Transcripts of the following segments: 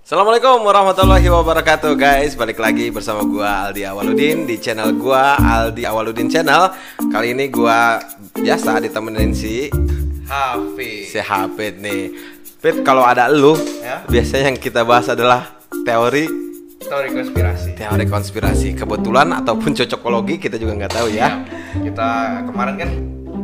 Assalamualaikum warahmatullahi wabarakatuh guys. Balik lagi bersama gua Aldi Awaludin di channel gua Aldi Awaludin Channel. Kali ini gua biasa ditemenin si Hafid nih. Fit, kalau ada lu ya, biasanya yang kita bahas adalah teori konspirasi. Kebetulan ataupun cocokologi kita juga nggak tahu ya. Kita kemarin kan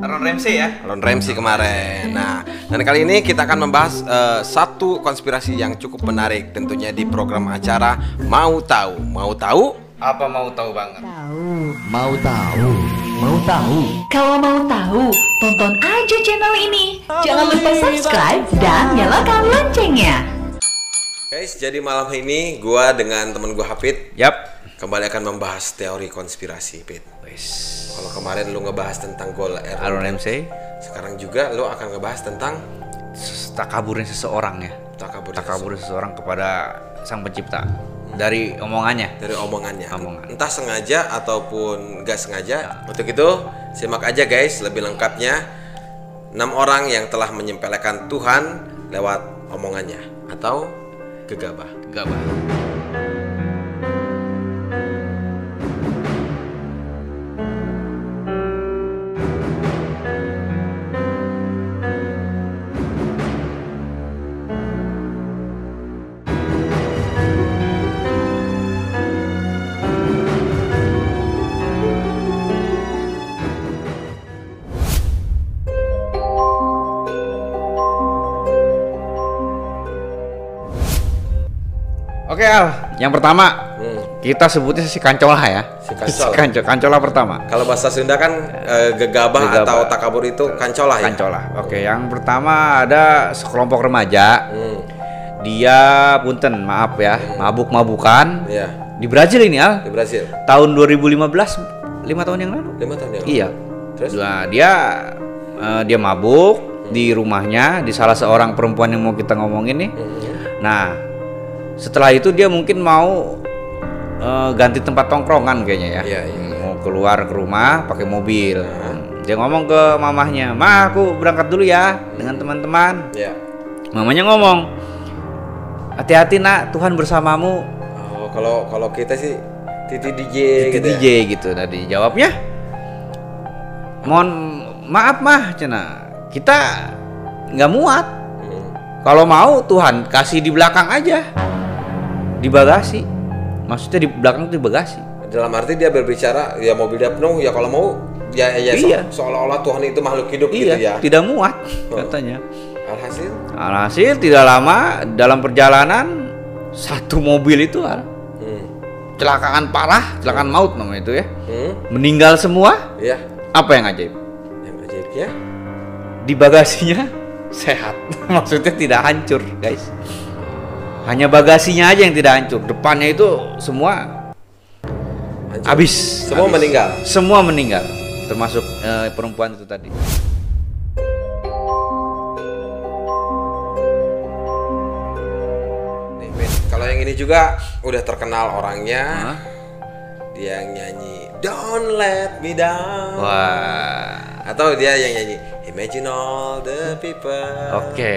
Ron Ramsey kemarin. Nah, dan kali ini kita akan membahas satu konspirasi yang cukup menarik, tentunya di program acara Mau Tahu. Mau tahu? Apa mau tahu banget? Mau tahu. Kalau mau tahu, tonton aja channel ini. Jangan lupa subscribe dan nyalakan loncengnya. Guys, jadi malam ini gua dengan temen gua Hafid kembali akan membahas teori konspirasi, Fit. Kalau kemarin lu ngebahas tentang gol Ron Ramsey, sekarang juga lu akan ngebahas tentang takaburnya seseorang ya. Takabur seseorang kepada sang pencipta dari omongannya. Entah sengaja ataupun gak sengaja. Untuk itu simak aja guys lebih lengkapnya 6 orang yang telah menyempelekan Tuhan lewat omongannya atau gegabah. Oke Al, yang pertama kita sebutnya si Kancola ya. Kancola pertama. Kalau bahasa Sunda kan gegabah atau takabur itu kancola ya. Oke, yang pertama ada sekelompok remaja. Dia punten, maaf ya, mabuk-mabukan. Iya. Di Brazil ini Al. Di Brazil. Tahun 2015, 5 tahun yang lalu. 5 tahun yang lalu. Iya. Terus? Nah, dia mabuk di rumahnya, di salah seorang perempuan yang mau kita ngomongin nih. Nah, setelah itu dia mungkin mau ganti tempat tongkrongan kayaknya ya. Mau keluar ke rumah pakai mobil. Dia ngomong ke mamahnya, "Ma, aku berangkat dulu ya dengan teman-teman." Iya. Mamanya ngomong, "Hati-hati nak, Tuhan bersamamu." Oh, kalau kita sih Titi DJ gitu. Tadi jawabnya, "Mohon maaf mah, cina. Kita nggak muat. Kalau mau Tuhan kasih di belakang aja." Di bagasi, maksudnya di belakang itu di bagasi. Dalam arti dia berbicara ya mobilnya penuh ya kalau mau ya iya. Seolah-olah Tuhan itu makhluk hidup Iya, gitu ya. tidak muat katanya. Alhasil Tidak lama dalam perjalanan satu mobil itu kecelakaan parah, kecelakaan maut namanya itu ya. Meninggal semua. Iya. Apa yang ajaib? Yang ajaibnya Di bagasinya sehat. Maksudnya tidak hancur, guys. Hanya bagasinya aja yang tidak hancur. Depannya itu semua hancur. habis. Semua meninggal. Termasuk perempuan itu tadi. Nih, kalau yang ini juga udah terkenal orangnya. Dia yang nyanyi Don't Let Me Down. Wah. Atau dia yang nyanyi Imagine All the People. Oke.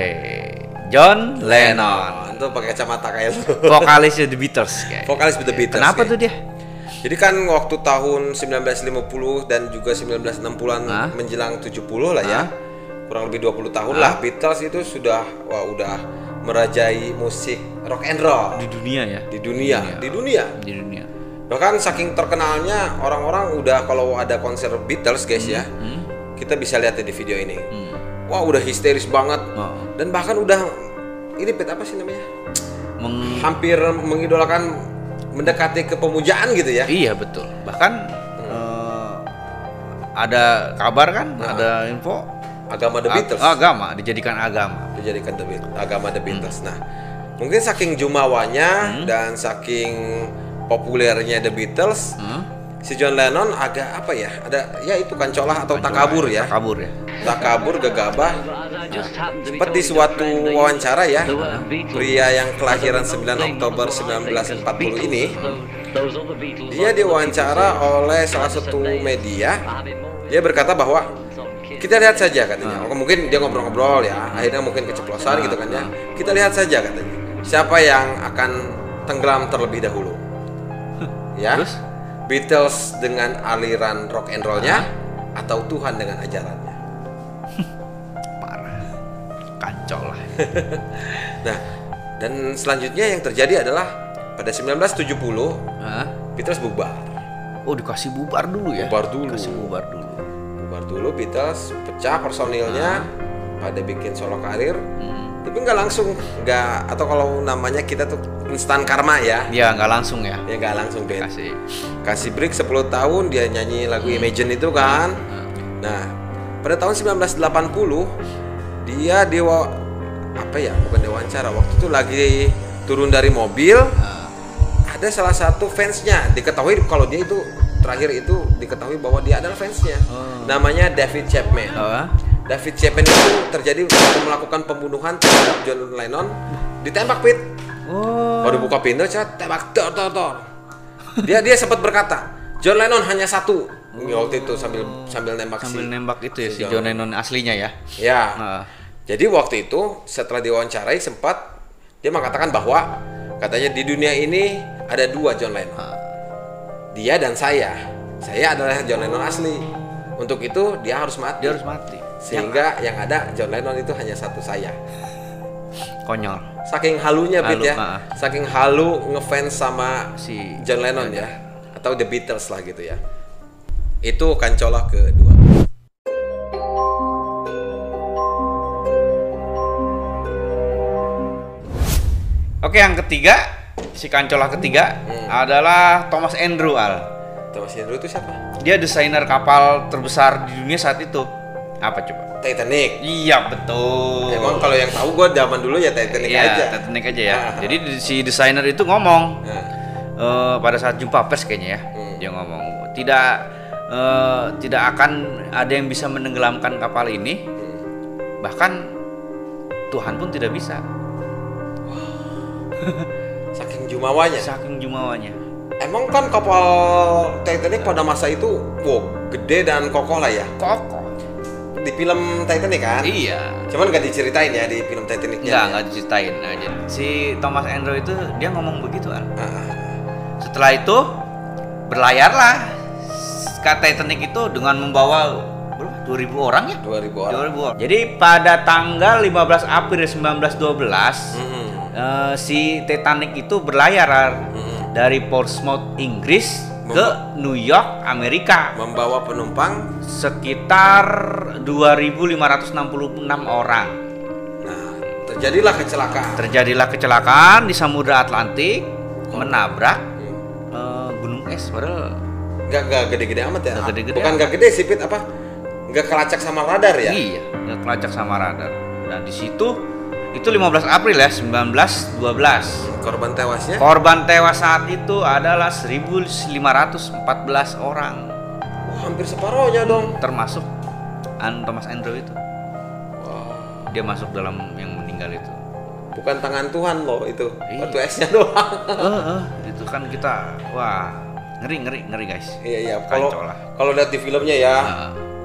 John Lennon. Itu pakai kacamata kayak lu. Vokalisnya The Beatles kayak. Vokalis The Beatles. Kenapa kayak. tuh dia? Jadi kan waktu tahun 1950 dan juga 1960-an menjelang 70 lah ya. Kurang lebih 20 tahun lah Beatles itu sudah udah merajai musik rock and roll Di dunia ya. Di dunia. Bahkan saking terkenalnya orang-orang udah kalau ada konser Beatles guys ya. Kita bisa lihat di video ini. Wah, udah histeris banget. Dan bahkan udah ini apa sih namanya? Hampir mengidolakan, mendekati ke pemujaan gitu ya. Iya betul. Bahkan ada kabar kan, ada info agama The Beatles. Dijadikan agama The Beatles. Nah, mungkin saking jumawanya dan saking populernya The Beatles, si John Lennon agak apa ya? Ada ya itu kancolah atau takabur ya. Takabur, gegabah. Seperti suatu wawancara ya, pria yang kelahiran 9 Oktober 1940 ini, dia diwawancara oleh salah satu media. Dia berkata bahwa kita lihat saja katanya. Mungkin dia ngobrol-ngobrol ya, akhirnya mungkin keceplosan gitu kan ya. Kita lihat saja katanya. siapa yang akan tenggelam terlebih dahulu? Ya. Terus? Beatles dengan aliran rock and roll-nya atau Tuhan dengan ajarannya? Parah. Kacau lah. Nah, dan selanjutnya yang terjadi adalah pada 1970 Beatles bubar. Oh, dikasih bubar dulu ya? Bubar dulu. Dikasih bubar dulu. Bubar dulu, Beatles pecah personilnya, pada bikin solo karir. Tapi nggak langsung, nggak, atau kalau namanya kita tuh instan karma ya. Ya, nggak langsung ya. Ya nggak langsung, Ben. Kasih Break 10 tahun dia nyanyi lagu Imagine itu kan. Nah, pada tahun 1980 dia bukan diwawancara, waktu itu lagi turun dari mobil. Ada salah satu fansnya, diketahui kalau dia itu terakhir itu diketahui bahwa dia adalah fansnya. Namanya David Chapman. David Chapman itu terjadi melakukan pembunuhan terhadap John Lennon, ditembak, Pit. Baru buka pintu, tembak, tor. Dia sempat berkata, John Lennon hanya satu. Waktu itu sambil nembak itu ya si John Lennon aslinya ya. Ya. Jadi waktu itu setelah diwawancarai sempat dia mengatakan bahwa katanya di dunia ini ada 2 John Lennon. Dia dan saya. Saya adalah John Lennon asli. Untuk itu dia harus mati. Sehingga yang ada John Lennon itu hanya satu saya. Konyol. Saking halunya, Pit ya. Saking halu ngefans sama si John Lennon ya. Atau The Beatles lah gitu ya. Itu Kancola kedua. Oke, yang ketiga, si Kancola ketiga adalah Thomas Andrew, Al. Thomas Andrew itu siapa? Dia desainer kapal terbesar di dunia saat itu. Apa coba? Titanic. Iya, betul. Emang kalau yang tahu gue zaman dulu ya Titanic aja. Titanic aja ya. Jadi si desainer itu ngomong pada saat jumpa pers kayaknya ya. Dia ngomong tidak akan ada yang bisa menenggelamkan kapal ini. Bahkan Tuhan pun tidak bisa. Saking jumawanya. Emang kan kapal Titanic pada masa itu gede dan kokoh lah ya. Kokoh. Di film Titanic kan? Iya. Cuman nggak diceritain ya di film Titanicnya. Nggak diceritain aja. Si Thomas Andrew itu dia ngomong begitu kan. Setelah itu berlayarlah ke Titanic itu dengan membawa 2.000 orang ya? 2.000 orang. Jadi pada tanggal 15 April 1912 si Titanic itu berlayar dari Portsmouth, Inggris ke New York, Amerika, membawa penumpang sekitar 2.566 orang. Nah, terjadilah kecelakaan di Samudra Atlantik, menabrak gunung es. Padahal nggak gede-gede amat ya. Bukan amat. Nggak gede sih, Pit, apa? Nggak kelacak sama radar ya? Iya, nggak kelacak sama radar. Dan di situ itu 15 April ya, 1912. Korban tewas saat itu adalah 1.514 orang. Hampir separohnya dong. Termasuk Thomas Andrew itu. Dia masuk dalam yang meninggal itu. Bukan tangan Tuhan loh itu. Batu esnya doang. Itu kan kita ngeri guys. Iya. Kalau lihat di filmnya ya.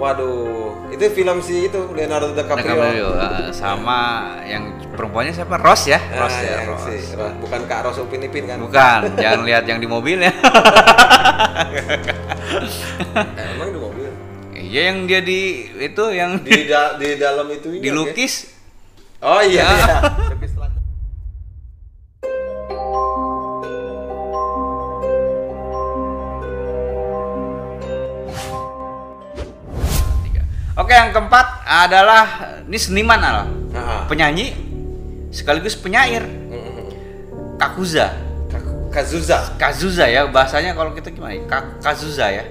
Waduh, itu film itu Leonardo DiCaprio. Sama yang perempuannya siapa? Rose ya? Rose. Bukan Kak Rose Upin Ipin kan? Bukan, jangan lihat yang di mobilnya. Emang di mobil? Iya, yang dia di dalam itu dilukis. Oh iya. Oke, yang keempat adalah ini seniman penyanyi sekaligus penyair. Cazuza ya bahasanya, kalau kita gimana? Cazuza ya.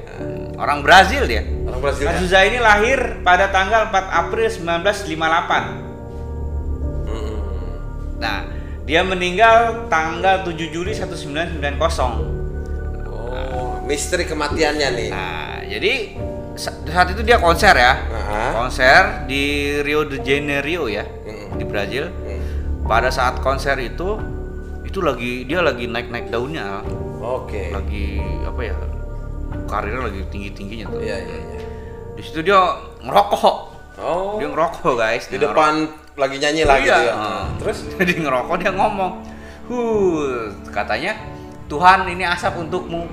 Orang Brazil dia. Cazuza ini lahir pada tanggal 4 April 1958. Nah, dia meninggal tanggal 7 Juli 1990. Misteri kematiannya nih. Nah, jadi saat itu dia konser ya. Konser di Rio de Janeiro ya, di Brazil. Pada saat konser itu dia lagi naik daunnya. Oke. Lagi apa ya? Karirnya lagi tingginya tuh. Iya. Di situ dia ngerokok. Dia ngerokok, guys. Di depan lagi nyanyi lagi gitu ya. Terus dia ngerokok, dia ngomong, Katanya Tuhan ini asap untukmu.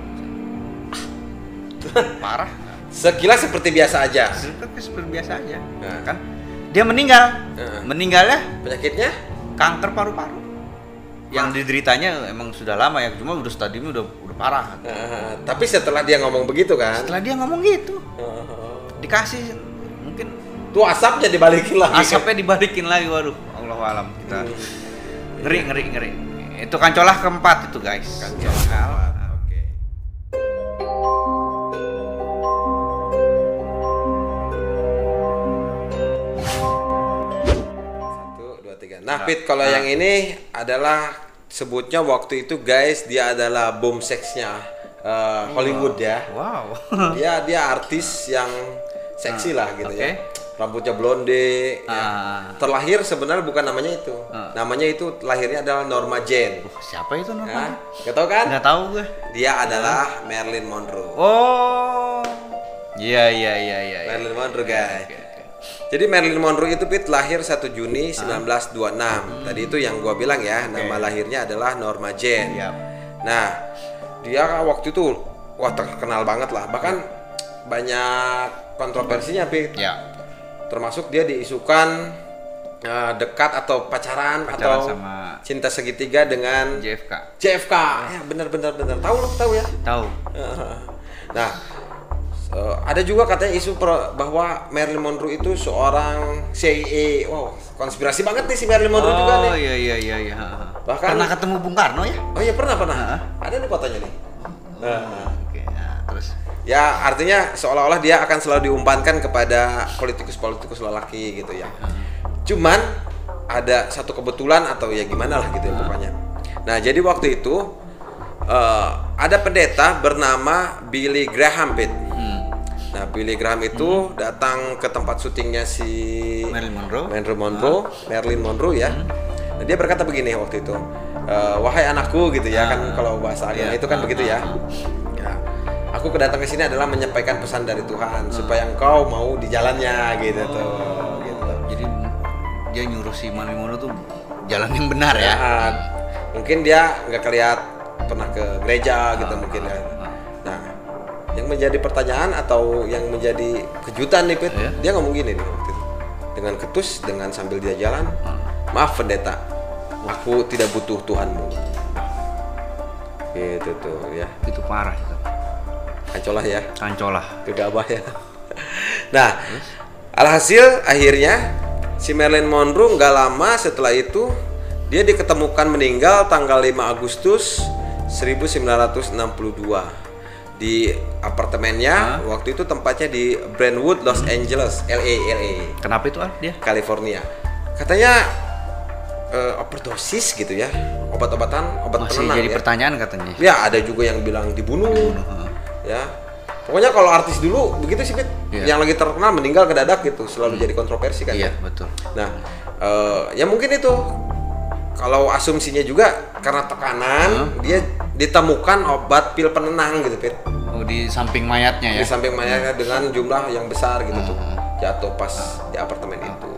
Parah. Sekilas seperti biasa aja. Seperti biasa aja. Kan dia meninggal. Meninggalnya penyakitnya kanker paru-paru. Yang dideritanya emang sudah lama ya, cuma udah stadiumnya udah parah. Tapi setelah dia ngomong begitu kan? Setelah dia ngomong gitu, dikasih mungkin tuh asapnya dibalikin lagi. Asapnya dibalikin lagi, waduh. Allahu alam, kita ngeri. Itu kancolah keempat itu guys. Kancolah keempat. Oke. 1, 2, 3. Nah, Pit, kalau yang ini adalah sebutnya waktu itu guys, dia adalah boom seksnya Hollywood ya. Wow. Dia artis yang seksi lah gitu ya. Rambutnya blonde. Ya. Terlahir sebenarnya bukan namanya itu. Namanya itu lahirnya adalah Norma Jean. Siapa itu Norma? Gak tau kan? Gak tahu gue. Dia adalah Marilyn Monroe. Oh. Iya. Marilyn Monroe guys. Jadi Marilyn Monroe itu Pit lahir 1 Juni 1926. Tadi itu yang gua bilang ya, nama lahirnya adalah Norma Jean. Nah, dia waktu itu wah terkenal banget lah. Bahkan banyak kontroversinya Pit. Termasuk dia diisukan dekat atau pacaran atau sama cinta segitiga dengan JFK. Ya benar. Tahu ya? Tahu. Nah, ada juga katanya isu bahwa Marilyn Monroe itu seorang CIA. Wow, konspirasi banget nih si Marilyn Monroe juga nih. Oh iya. Bahkan pernah ketemu Bung Karno ya? Oh iya pernah. Ada nih fotonya nih. Terus ya artinya seolah-olah dia akan selalu diumpankan kepada politikus lelaki gitu ya. Cuman ada satu kebetulan atau ya gimana lah gitu ya pokoknya. Nah jadi waktu itu ada pendeta bernama Billy Graham Pit. Nah Billy Graham itu datang ke tempat syutingnya si Marilyn Monroe ya. Nah, dia berkata begini waktu itu, wahai anakku gitu ya kan kalau bahasa agama itu kan begitu ya. Aku kedatang ke sini adalah menyampaikan pesan dari Tuhan supaya engkau mau di jalannya gitu tuh. Gitu. Jadi dia nyuruh si Marilyn Monroe tuh jalan yang benar ya. Mungkin dia nggak pernah ke gereja gitu mungkin ya. Nah, yang menjadi pertanyaan atau yang menjadi kejutan nih Pit, dia ngomong gini nih waktu itu. Dengan ketus, dengan sambil dia jalan, maaf pendeta, aku tidak butuh Tuhanmu. Gitu tuh ya. Itu parah itu. Kancolah. Gegabah ya. Nah, alhasil akhirnya si Marilyn Monroe nggak lama setelah itu dia diketemukan meninggal tanggal 5 Agustus 1962 di apartemennya. Waktu itu tempatnya di Brentwood, Los Angeles, LA. Kenapa itu dia? California. Katanya overdosis gitu ya, obat masih penenang jadi ya. Pertanyaan katanya. Ya ada juga yang bilang dibunuh. Ya, pokoknya kalau artis dulu begitu sih Pit. Yang lagi terkenal meninggal kedadak gitu, selalu jadi kontroversi kan. Iya betul. Nah, ya mungkin itu kalau asumsinya juga karena tekanan dia ditemukan obat pil penenang gitu Pit. Oh di samping mayatnya ya? Di samping mayatnya dengan jumlah yang besar gitu tuh, jatuh pas di apartemen itu.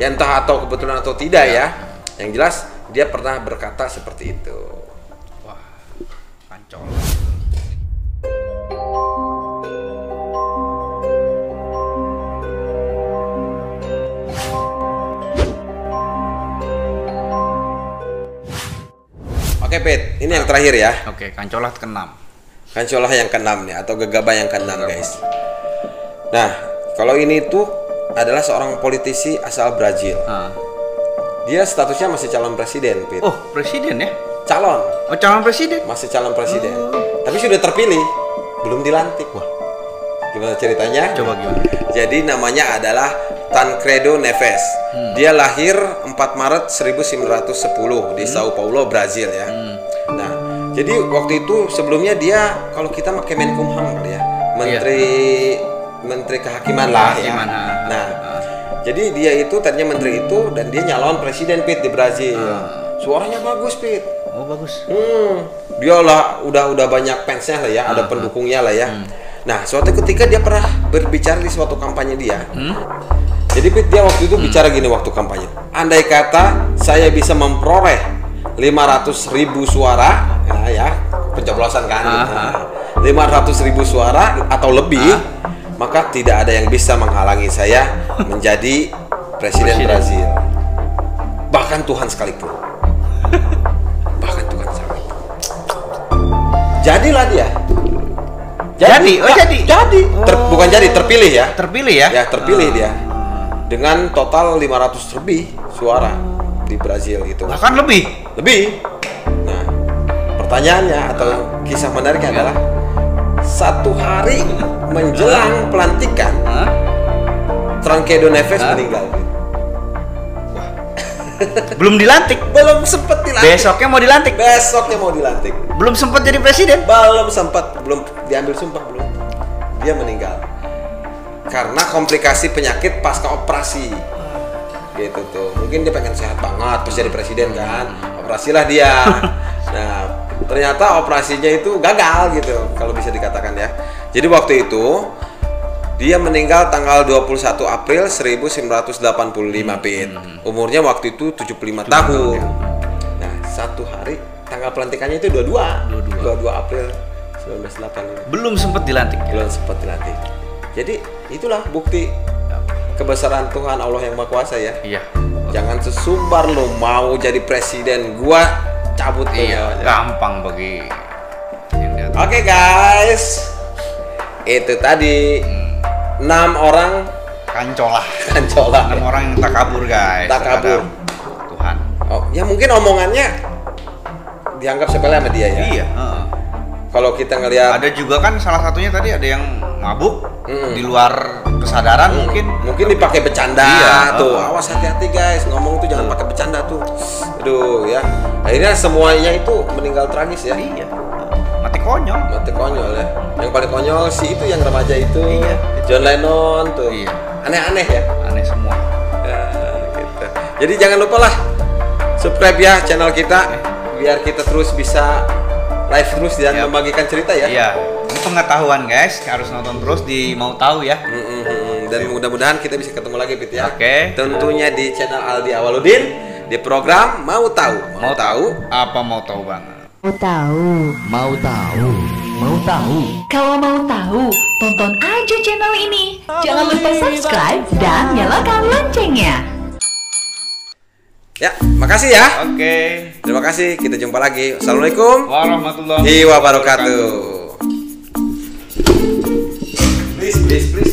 Ya entah atau kebetulan atau tidak ya. Yang jelas dia pernah berkata seperti itu. Wah, kancol. Oke Pit, ini yang terakhir ya. Oke, kancolah ke-6. Kancolah yang ke-6 nih atau gegabah yang ke-6 guys. Nah, kalau ini tuh adalah seorang politisi asal Brazil. Dia statusnya masih calon presiden, Pit. Oh, presiden ya? Calon. Oh, calon presiden? Masih calon presiden. Tapi sudah terpilih, belum dilantik. Wah. Gimana ceritanya? Coba gimana? Jadi namanya adalah Tancredo Neves. Dia lahir 4 Maret 1910 di Sao Paulo, Brazil ya. Nah, jadi waktu itu sebelumnya dia kalau kita pakai Menkumham kali ya, Menteri Kehakiman lah ya. Nah, jadi dia itu tadinya menteri itu dan dia nyalon presiden Pit di Brazil. Suaranya bagus Pit. Oh bagus. Dia lah udah banyak fansnya lah ya, ada pendukungnya lah ya. Nah, suatu ketika dia pernah berbicara di suatu kampanye dia. Jadi Pit dia waktu itu bicara gini waktu kampanye. Andai kata saya bisa memperoleh 500.000 suara ya pencoblosan kan. 500.000 suara atau lebih, maka tidak ada yang bisa menghalangi saya menjadi presiden Brazil. Bahkan Tuhan sekalipun. Bahkan Tuhan sekalipun. Jadilah dia. Jadi. Bukan jadi, terpilih ya. Terpilih ya? Ya, terpilih dia. Dengan total 500 lebih suara di Brazil gitu. Bahkan lebih. Nah, pertanyaannya atau kisah menariknya adalah satu hari menjelang pelantikan, Tancredo Neves meninggal. Belum dilantik. Belum sempat dilantik. Besoknya mau dilantik. Belum sempat jadi presiden. Belum diambil sumpah belum. Dia meninggal karena komplikasi penyakit pasca operasi. Gitu tuh. Mungkin dia pengen sehat banget terus jadi presiden kan. Operasilah dia. Nah, ternyata operasinya itu gagal gitu kalau bisa dikatakan ya. Jadi waktu itu dia meninggal tanggal 21 April 1985 Pit. Umurnya waktu itu 75 tahun. Nah, satu hari tanggal pelantikannya itu 22 April 1985. Belum sempat dilantik. Jadi itulah bukti kebesaran Tuhan Allah yang Maha Kuasa ya. Iya. Jangan sesumbar lo mau jadi presiden, gua cabut tuh. Iya, gampang bagi Oke guys, itu tadi 6 orang kancolah. 6 orang yang tak kabur guys. Tak kabur. Tuhan. Oh, ya mungkin omongannya dianggap sepele sama dia ya. Iya. Kalau kita ngelihat ada juga kan salah satunya tadi ada yang mabuk di luar kesadaran mungkin dipakai bercanda. Iya, tuh awas hati-hati guys, ngomong tuh jangan pakai bercanda tuh. Aduh ya, akhirnya semuanya itu meninggal tragis ya. Iya. Mati konyol ya. Yang paling konyol sih itu yang remaja itu. Iya. John Lennon tuh. Iya. Aneh-aneh ya. Aneh semua. Ya, gitu. Jadi jangan lupa lah subscribe ya channel kita biar kita terus bisa live terus dan membagikan cerita ya. Iya. Ini pengetahuan guys, harus nonton terus di Mau Tahu ya. Dan mudah-mudahan kita bisa ketemu lagi Pit ya. Oke. Tentunya di channel Aldi Awaludin di program Mau Tahu. Mau tahu? Apa mau tahu banget? Mau tahu. Kalau mau tahu, tonton aja channel ini. Jangan lupa subscribe dan nyalakan loncengnya. Ya, makasih ya. Oke. Terima kasih. Kita jumpa lagi. Assalamualaikum warahmatullahi wabarakatuh. Please.